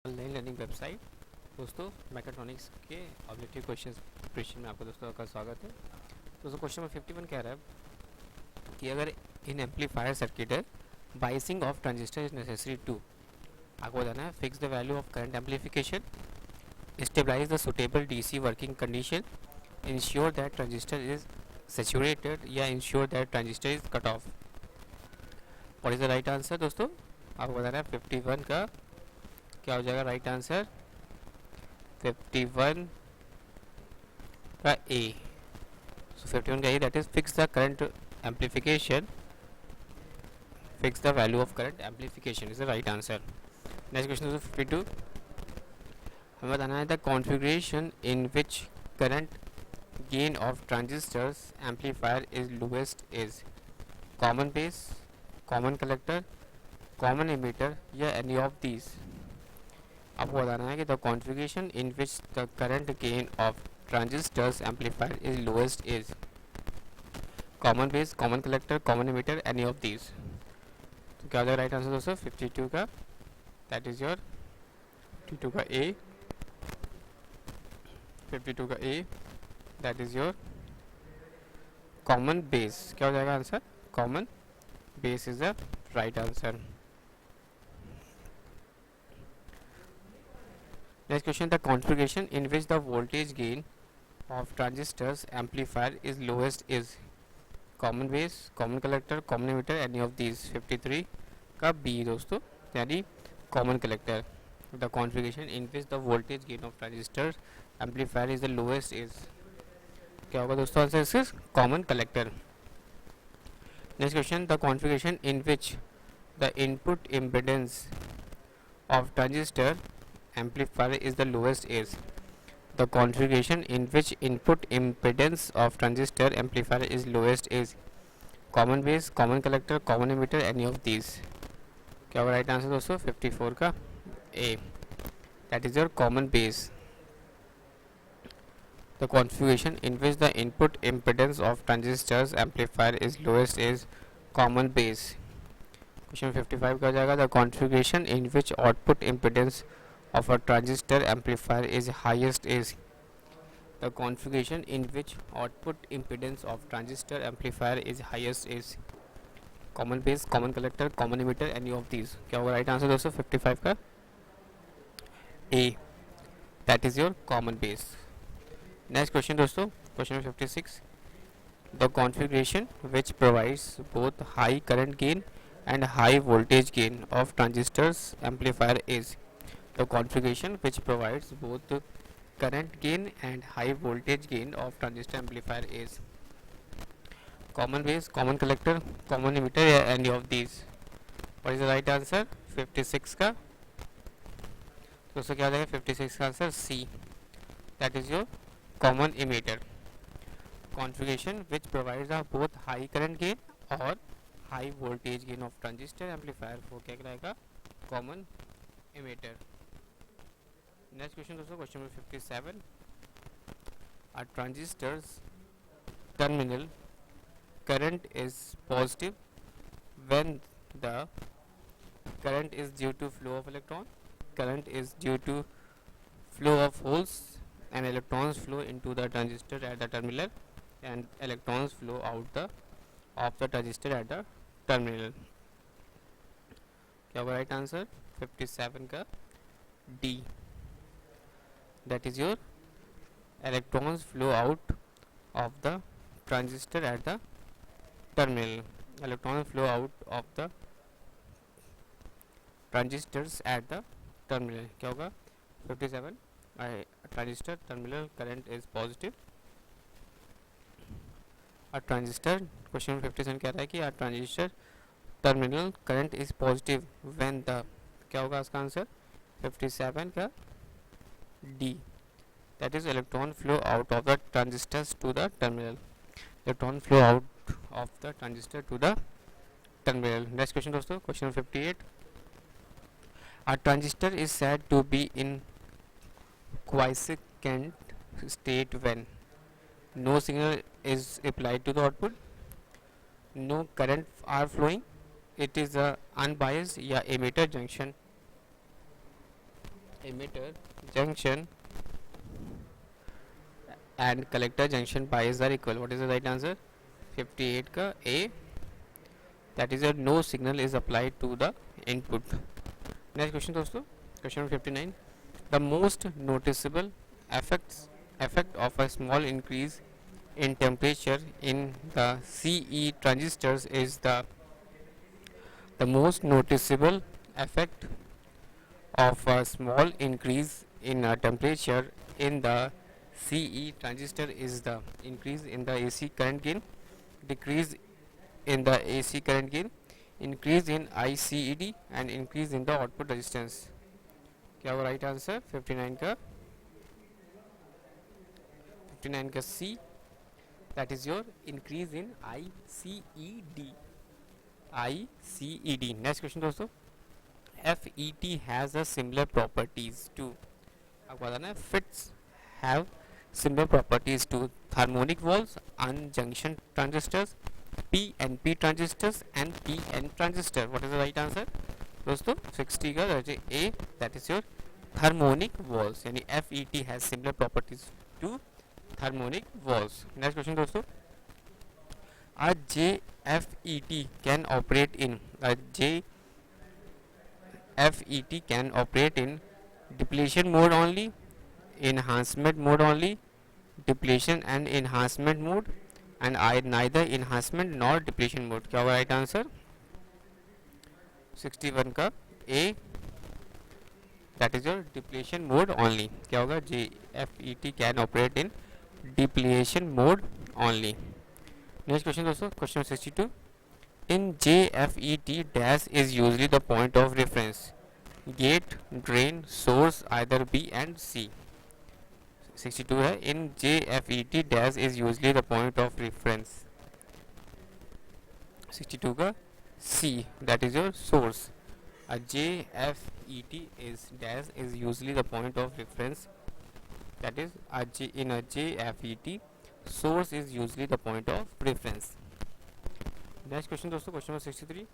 Online learning website. दोस्तों mechatronics के objective question preparation में आपका दोस्तों का स्वागत है। दोस्तों क्वेश्चन नंबर 51 कह रहा है कि अगर इन एम्पलीफायर सर्किट है biasing of transistor is necessary to, आपको बताना है fix the value of current amplification, stabilize the suitable DC working condition, ensure that transistor is saturated या ensure that transistor is cut off. What is the right answer दोस्तों? आपको बताना है 51 का क्या हो जाएगा राइट आंसर। 51 का ए। सो 51 का A that is fix the current amplification, fix the value of current amplification is the right answer. Next question दोस्तों 52, हमें बताना है the configuration in which current gain of transistors amplifier is lowest is common base, common collector, common emitter या any of these. आपको बताना है कि the configuration in which the current gain of transistors amplifier is lowest is common base, common collector, common emitter, any of these. तो क्या हो जाएगा right answer दोस्तों 52 का, दैट इज योर 52 का ए, 52 का A that is your common base. क्या हो जाएगा answer? Common base is the right answer. Next question, the configuration in which the voltage gain of transistors amplifier is lowest is common base, common collector, common emitter, any of these। 53 का B दोस्तों, यानी common collector। The configuration in which the voltage gain of transistor amplifier is the lowest is, क्या होगा दोस्तों answer इसका? common collector। Next question, the configuration in which the input impedance of transistor amplifier is the lowest is the configuration in which input impedance of transistor amplifier is lowest is common base, common collector, common emitter, any of these। क्या होगा right answer दोस्तों 54 का A, that is your common base. The configuration in which the input impedance of transistors amplifier is lowest is common base। Question 55 का हो जाएगा the configuration in which output impedance of a transistor amplifier is highest is the configuration in which output impedance of transistor amplifier is highest is common base, common collector, common emitter, any of these। क्या होगा right answer दोस्तों 55 का A, that is your common base. Next question दोस्तों question 56, the configuration which provides both high current gain and high voltage gain of transistors amplifier is the configuration which provides both current gain and high voltage gain of transistor amplifier is common base, common collector, common emitter या any of these। what is the right answer? 56 का दोस्तों क्या हो जाएगा 56 का answer C, that is your common emitter। configuration which provides a both high current gain और high voltage gain of transistor amplifier वो क्या कहलाएगा? common emitter। नेक्स्ट क्वेश्चन दोस्तों question number 57, a transistor's terminal current is positive when the current is due to flow of electron, current is due to flow of holes and electrons flow into the transistor at the terminal and electrons flow out the of the transistor at the terminal। क्या होगा right answer 57 का D, that is your electrons flow out of the transistor at the terminal, electrons flow out of the transistors at the terminal। क्या होगा 57 transistor terminal current is positive, a transistor question 57 कह रहा है कि a transistor terminal current is positive when the, क्या होगा इसका answer 57 का D, that is electron flow out of the transistors to the terminal, electron flow out of the transistor to the terminal। next question दोस्तों question 58, a transistor is said to be in quiescent state when no signal is applied to the output, no current are flowing, it is a unbiased या emitter junction। emitter junction and collector junction bias are equal. What is the right answer? 58 का A, that is a no signal is applied to the input. Next question दोस्तों, question number 59. The most noticeable effect of a small increase in temperature in the CE transistors is the most noticeable effect of a small increase in temperature in the CE transistor is the increase in the AC current gain, decrease in the AC current gain, increase in ICED and increase in the output resistance. क्या होगा right answer? 59 का C, that is your increase in ICED. Next question दोस्तों, FET has a similar properties to, आपको बताना है, FETs have similar properties to harmonic walls, unjunction transistors, PNP transistors and PN transistor. What is the right answer दोस्तों? 60 का A, that is your harmonic walls, यानी FET has similar properties to harmonic walls. Next question दोस्तों, a JFET can operate in depletion mode only, enhancement mode only, depletion and enhancement mode, and neither enhancement nor depletion mode. क्या होगा right answer? 61 का A, that is your depletion mode only. क्या होगा? JFET can operate in depletion mode only. Next question दोस्तों, question 62. In JFET, dash is usually the point of reference. Gate, drain, source, either B and C. 62 है. In JFET, dash is usually the point of reference. 62 का C, that is your source. A JFET is dash is usually the point of reference. That is in a JFET, source is usually the point of reference. Next question दोस्तों, question number 63.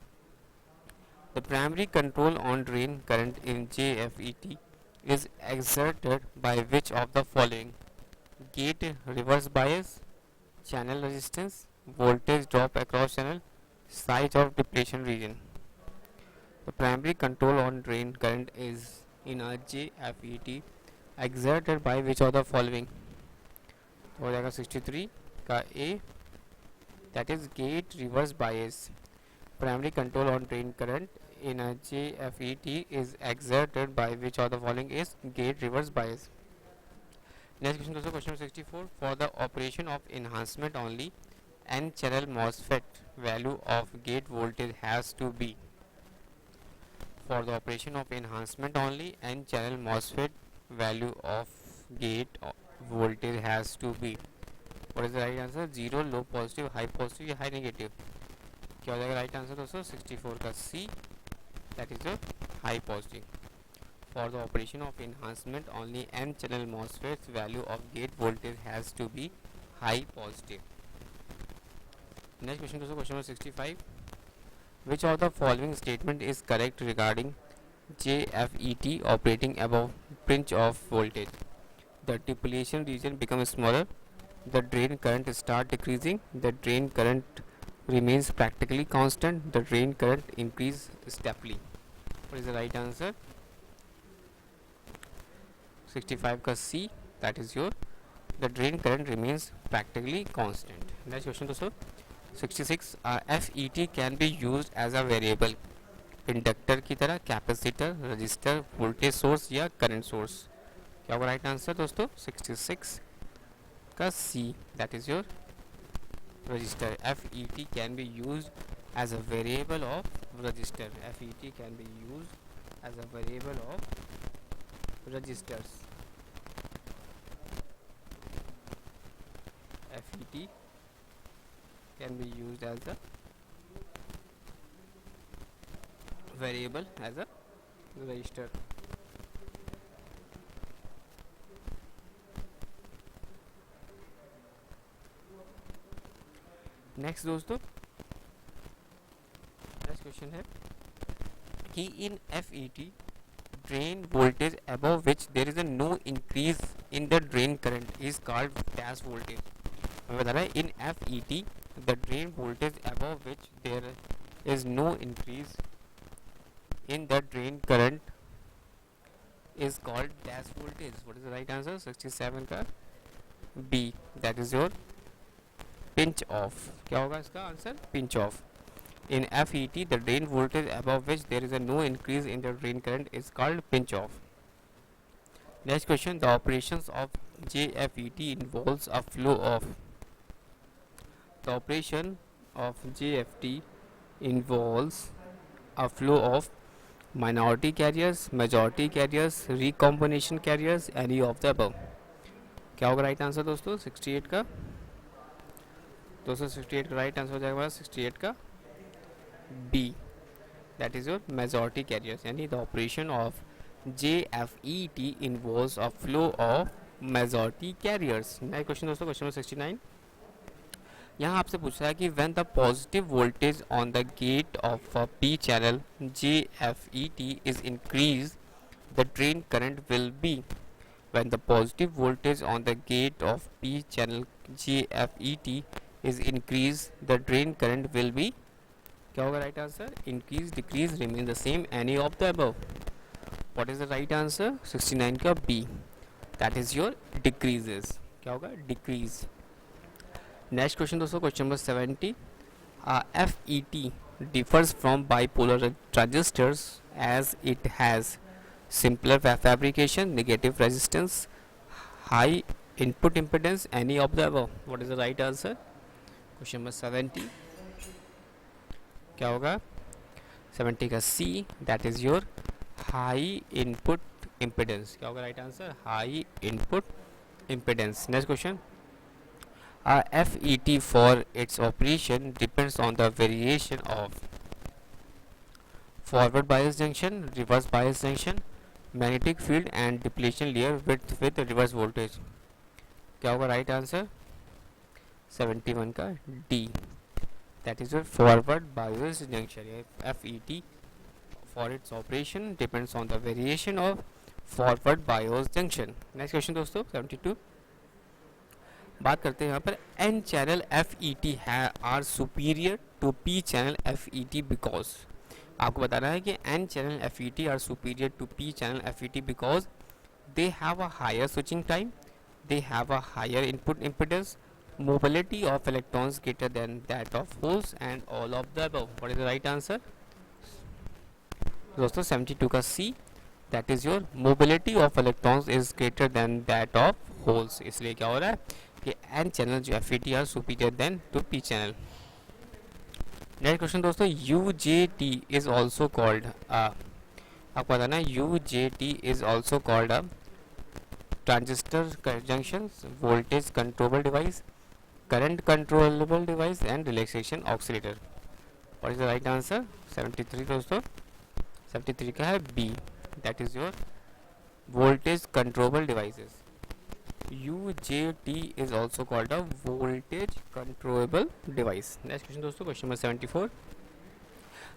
The primary control on drain current in JFET is exerted by which of the following? Gate reverse bias, channel resistance, voltage drop across channel, size of depletion region. The primary control on drain current is in a JFET exerted by which of the following? हो जाएगा 63 का A, that is gate reverse bias. Primary control on drain current in a JFET is exerted by which of the following is gate reverse bias. Next question दोस्तों, question 64. For the operation of enhancement only, N channel MOSFET value of gate voltage has to be. For the operation of enhancement only, N channel MOSFET value of gate voltage has to be. What is the right answer? 0, low positive, high positive या high negative? क्या हो जाएगा right answer दोस्तों? 64 का C, that is the high positive. For the operation of enhancement only, N channel MOSFET's value of gate voltage has to be high positive. Next question दोस्तों, question number 65. Which of the following statement is correct regarding JFET operating above pinch of voltage? The depletion region becomes smaller, the drain current start decreasing, the drain current remains practically constant, the drain current increase steeply. What is the right answer? 65 का C, that is your the drain current remains practically constant. Next question दोस्तों, 66. FET can be used as a variable inductor की तरह, capacitor, register, voltage source या current source. क्या होगा right answer दोस्तों? 66 का C, that is your register. FET can be used as a variable of register. FET can be used as a variable of registers. FET can be used as a variable as a register. Next दोस्तों, next question है कि इन FET drain voltage above which there is a no increase in the drain current is called dash voltage. हमें बता रहा है in FET the drain voltage above which there is no increase in the drain current is called dash voltage. What is the right answer? 67 का B, that is your pinch off. क्या होगा इसका answer? Pinch off. In FET, the drain voltage above which there is a no increase in the drain current is called pinch off. Next question, the operations of JFET involves a flow of. The operation of JFT involves a flow of minority carriers, majority carriers, recombination carriers, any of the above. क्या होगा right answer दोस्तों? 68 का दोस्तों 68 का right answer हो जाएगा 68 का B, that is your majority carriers. यानी the operation of JFET involves a flow of majority carriers. Next question दोस्तों, क्वेश्चन नंबर 69. यहाँ आपसे पूछ रहा है कि when the positive voltage on the gate of a P channel JFET is increased, the drain current will be. When the positive voltage on the gate of P channel JFET is increased, the drain current will be. क्या होगा right answer? Increase, decrease, remain the same, any of the above. What is the right answer? 69 का B, that is your decreases. क्या होगा? Decrease. Next question दोस्तों, question number 70. FET differs from bipolar transistors as it has simpler fabrication, negative resistance, high input impedance, any of the above. What is the right answer? Question number 70. क्या होगा? 70 का C, that is your high input impedance. क्या होगा right answer? High input impedance. Next question. FET for its operation depends on the variation of forward bias junction, reverse bias junction, magnetic field and depletion layer with reverse voltage. क्या होगा right answer? 71 का D, that is your forward bias junction. FET for its operation depends on the variation of forward bias junction. Next question दोस्तों, 72. बात करते हैं यहाँ पर N channel FET are superior to P channel FET because. आपको बताना है कि N channel FET are superior to P channel FET because they have a higher switching time, they have a higher input impedance, mobility of electrons greater than that of holes, and all of the above. What is the right answer? दोस्तों 72 का C, that is your mobility of electrons is greater than that of holes. इसलिए क्या हो रहा है कि N channel जो FET are superior than to P channel. Next question दोस्तों, UJT is also called आपको बताना है UJT is also called a transistor junctions, voltage controllable device, current controllable device and relaxation oscillator. What is the right answer? 73 दोस्तों, 73 का है B, that is your voltage controllable devices. UJT is also called a voltage controllable device. Next question दोस्तों, question number 74.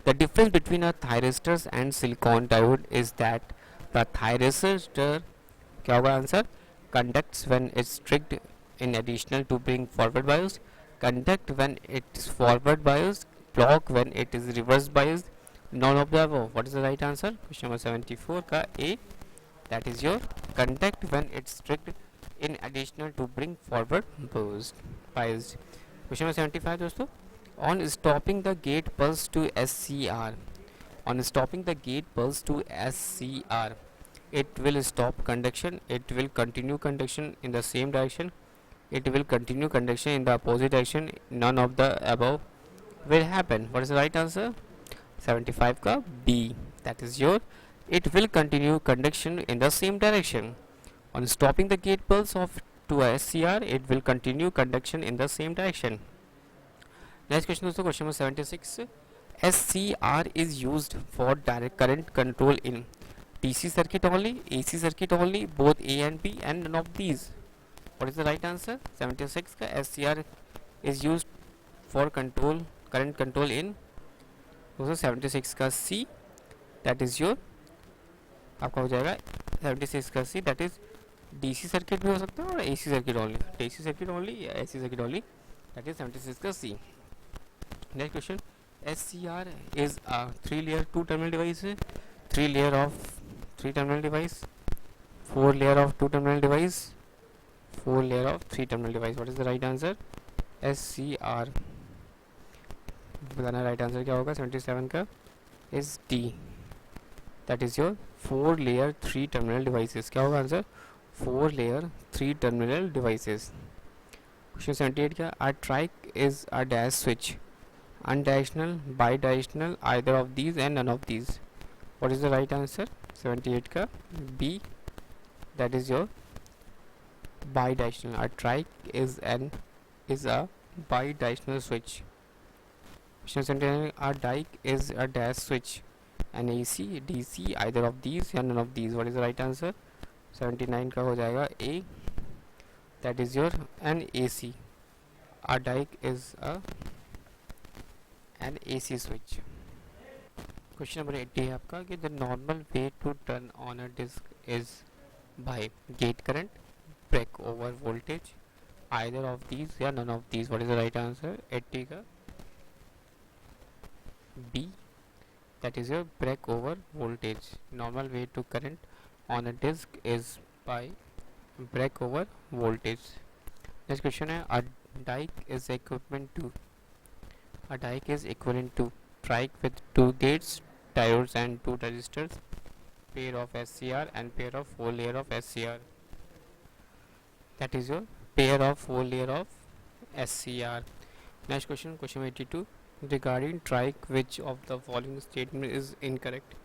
The difference between a thyristor and silicon diode is that the thyristor, क्या होगा answer? Conducts when it's trigged in additional to bring forward bias, conduct when it's forward biased, clock when it is reverse biased, none of the above. What is the right answer? Question number 74 का A, that is your conduct when it's trigged in additional to bring forward biased. Question number 75 दोस्तों, on stopping the gate pulse to SCR, on stopping the gate pulse to SCR, it will stop conduction, it will continue conduction in the same direction, it will continue conduction in the opposite direction, none of the above will happen. What is the right answer? 75 का B, that is your it will continue conduction in the same direction. On stopping the gate pulse of to a SCR, it will continue conduction in the same direction. Next question दोस्तों, question number 76. SCR is used for direct current control in DC circuit only, AC circuit only, both A and B, and none of these. What is the right answer? 76 का SCR is used for control current control in दोस्तों 76 का C, that is your आपका हो जाएगा 76 का C, that is DC circuit भी हो सकता है और AC circuit only, DC circuit only या AC circuit only, that is 76 का C. Next question, SCR is a 3-layer 2-terminal device, 3 layer of 3-terminal device, 4 layer of 2-terminal device, 4 layer of 3-terminal device. What is the right answer? SCR, बताना right answer क्या होगा 77 का, is D, that is your 4 layer 3-terminal devices. क्या होगा answer? 4 layer 3-terminal devices. Question 78 का, a trike is a dash switch, undirectional, bidirectional, either of these and none of these. What is the right answer? 78 का B, that is your bidirectional. A trike is a bidirectional switch. Question 79, a dike is a dash switch, an AC, DC, either of these या none of these. What is the right answer? 79 का हो जाएगा A, that is your an AC. A dike is an AC switch. Question number 80 है आपका कि the normal way to turn on a disc is by gate current, break over voltage, either of these या none of these. What is the right answer? 80 का B, that is your break over voltage. Normal way to current on a disc is by break over voltage. Next question है, a DIAC is equipment to, a dike is equivalent to trike with 2 gates, diodes and 2 resistors, pair of SCR and pair of 4 layer of SCR. That is your pair of 4 layer of SCR. Next question, question 82. Regarding trike, which of the following statement is incorrect?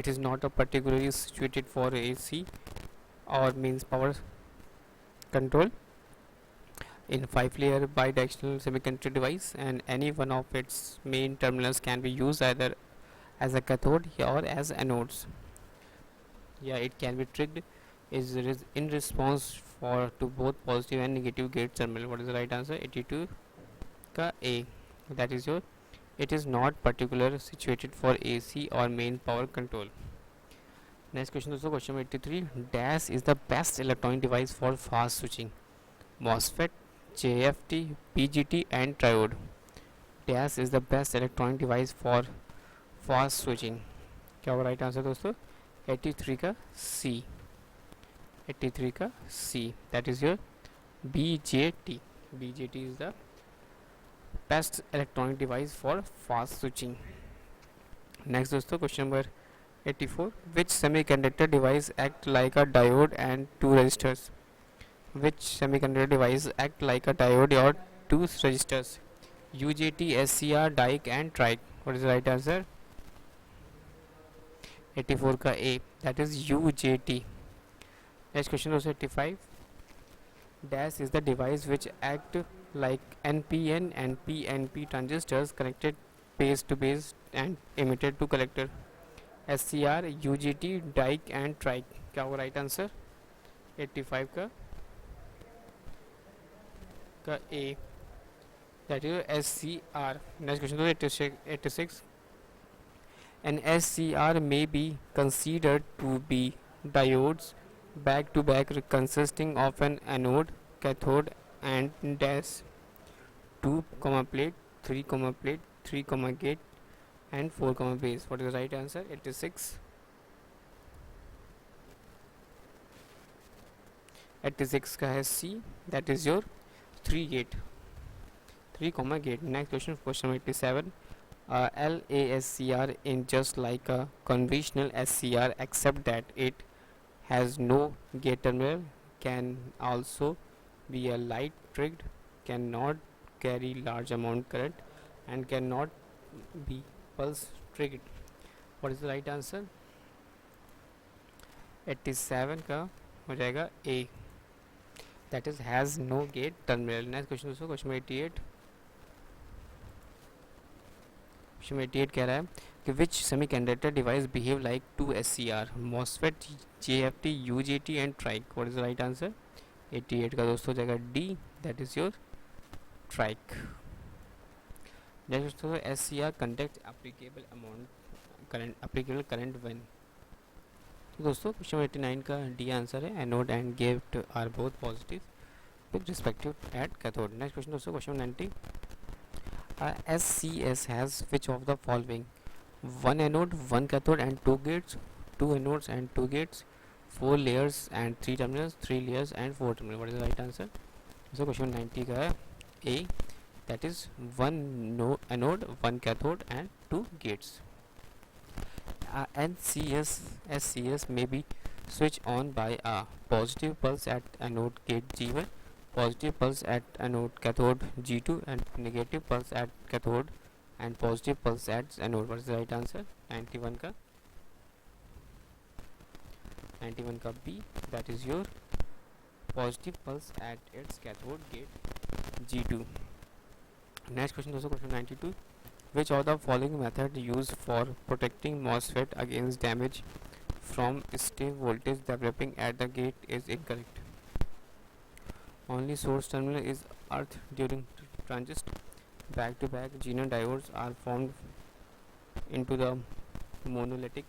It is not a particularly situated for AC or means power control in 5-layer bidirectional semiconductor device, and any one of its main terminals can be used either as a cathode or as anodes. Yeah, it can be trigged in response for to both positive and negative gate terminal. What is the right answer? 82 ka A, that is your, it is not particular situated for AC or main power control. Next question दोस्तों, question 83. Dash is the best electronic device for fast switching, MOSFET, JFT, BGT and triode. Dash is the best electronic device for fast switching. क्या होगा right answer दोस्तों? 83 का C, 83 का C, that is your BJT. BJT is the best electronic device for fast switching. Next दोस्तों, question number 84. Which semiconductor device act like a diode and 2 resistors? Which semiconductor device act like a diode or 2 resistors? UJT, SCR, dike and trike. What is the right answer? 84 का A, that is UJT. Next question also 85. Dash is the device which act like NPN and PNP transistors connected base to base and emitted to collector. SCR, UJT, dike and trike. क्या होगा right answer? 85 का A, that is SCR. Next question तो 86. An SCR may be considered to be diodes back to back consisting of an anode, cathode and dash, 2 plate, 3 plate, 3 gate and 4 base. What is the right answer? 86. 86 का है C, that is your 3 gate. Next question, question 87. LASCR is just like a conventional SCR except that it has no gate terminal, can also be a light trigged, cannot carry large amount current and cannot be pulse triggered. What is the right answer? 87 का हो जाएगा A, that is has no gate terminal. Next question दोस्तों, question 88. Question 88 कह रहा है कि which semiconductor device behave like 2 SCR, MOSFET, JFT, UJT and triac. What is the right answer? 88 का दोस्तों हो जाएगा D, that is your triac. Next दोस्तों, SCR conduct applicable amount current, applicable current when. तो दोस्तों क्वेश्चन 89 का D answer है, anode and gate are both positive with respective at cathode. Next question दोस्तों question 90. SCS has which of the following: one anode, one cathode and two gates, two anodes and two gates, four layers and three terminals, three layers and four terminals. What is the right answer? So question 90 का है A, that is one anode, one cathode and two gates. SCS may be switched on by a positive pulse at anode gate G1, positive pulse at anode cathode G2 and negative pulse at cathode and positive pulse at anode. What is the right answer? 91 का 91 का B, that is your positive pulse at its cathode gate G2. Next question दोस्तों question 92. Which of the following method used for protecting MOSFET against damage from step voltage developing at the gate is incorrect? Only source terminal is earthed during transist. Back-to-back xenon diodes are formed into the monolithic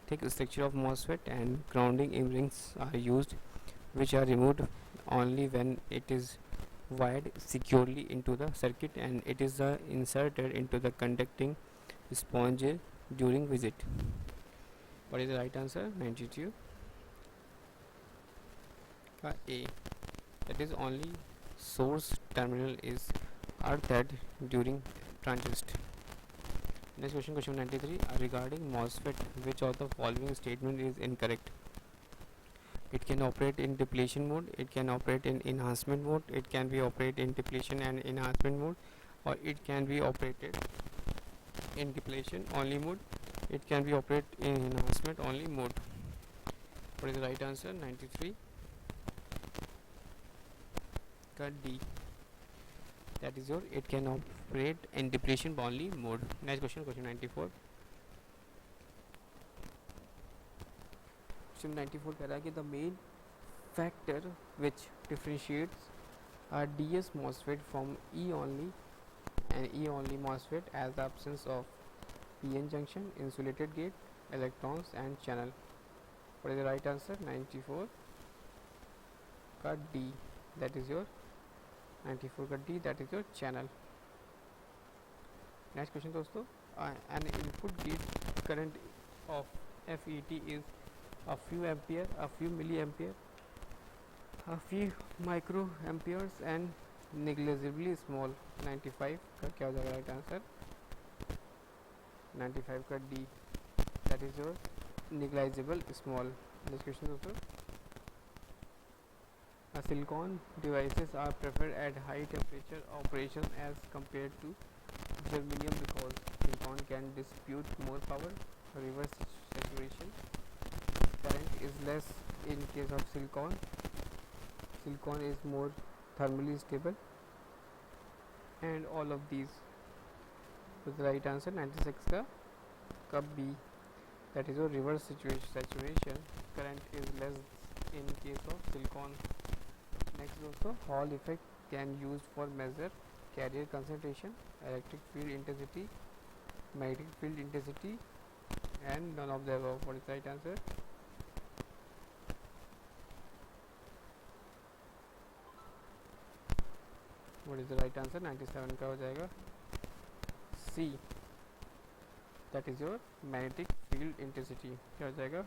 thick structure of MOSFET, and grounding rings are used, which are removed only when it is wired securely into the circuit and it is inserted into the conducting sponge during visit. What is the right answer? 92 A, that is only source terminal is earthed during transist. Next question, question 93. Regarding MOSFET, which of the following statement is incorrect? It can operate in depletion mode, it can operate in enhancement mode, it can be operated in depletion and enhancement mode, or it can be operated in depletion only mode, it can be operated in enhancement only mode. What is the right answer? 93 का D, that is your it can operate in depletion only mode. Next question, question 94. Question 94 कह रहा है कि the main factor which differentiates a DS MOSFET from E only and E only MOSFET as the absence of PN junction, insulated gate, electrons and channel. What is the right answer? 94 का D, that is your 94 का D, that is your channel. Next question दोस्तों, an input gate current of FET is a few ampere, a few milliampere, a few microamperes and negligibly small. 95 का क्या हो जाएगा right answer? 95 का D, that is your negligible small. Next question दोस्तों, silicon devices are preferred at high temperature operation as compared to germanium because silicon can distribute more power, reverse saturation current is less in case of silicon, silicon is more thermally stable, and all of these. So the right answer 96 का B, that is your reverse saturation current is less in case of silicon. Next also, Hall effect can used for measure carrier concentration, electric field intensity, magnetic field intensity, and none of the above. What is the right answer? What is the right answer? 97 का हो जाएगा C, that is your magnetic field intensity. क्या हो जाएगा?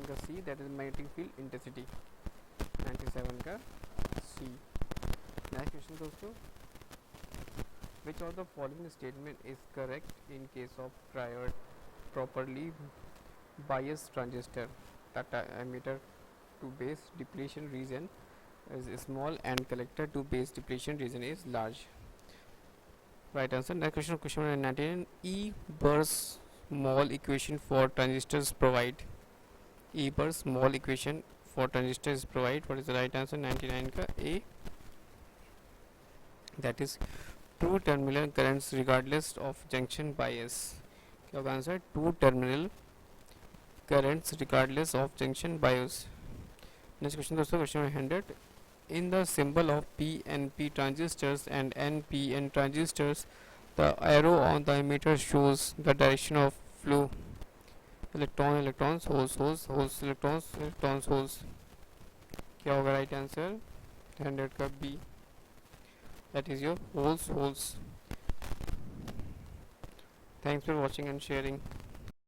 का C, that is magnetic field intensity. 97 का C. Next question दोस्तों, which of the following statement is correct in case of properly biased transistor? The emitter to base depletion region is small and collector to base depletion region is large. Right answer. Next question, question number 19. E per small equation for transistors provide. E per small equation for transistors provide. What is the right answer? 99 का A, that is two terminal currents regardless of junction bias. क्या होगा answer? two terminal currents regardless of junction bias. Next question दोस्तों, question 100. in the symbol of PNP transistors and NPN transistors, the arrow on the emitter shows the direction of flow. Electron electrons holes holes holes electrons electrons holes. क्या होगा right answer? 100 का B, that is your holes. Thanks for watching and sharing.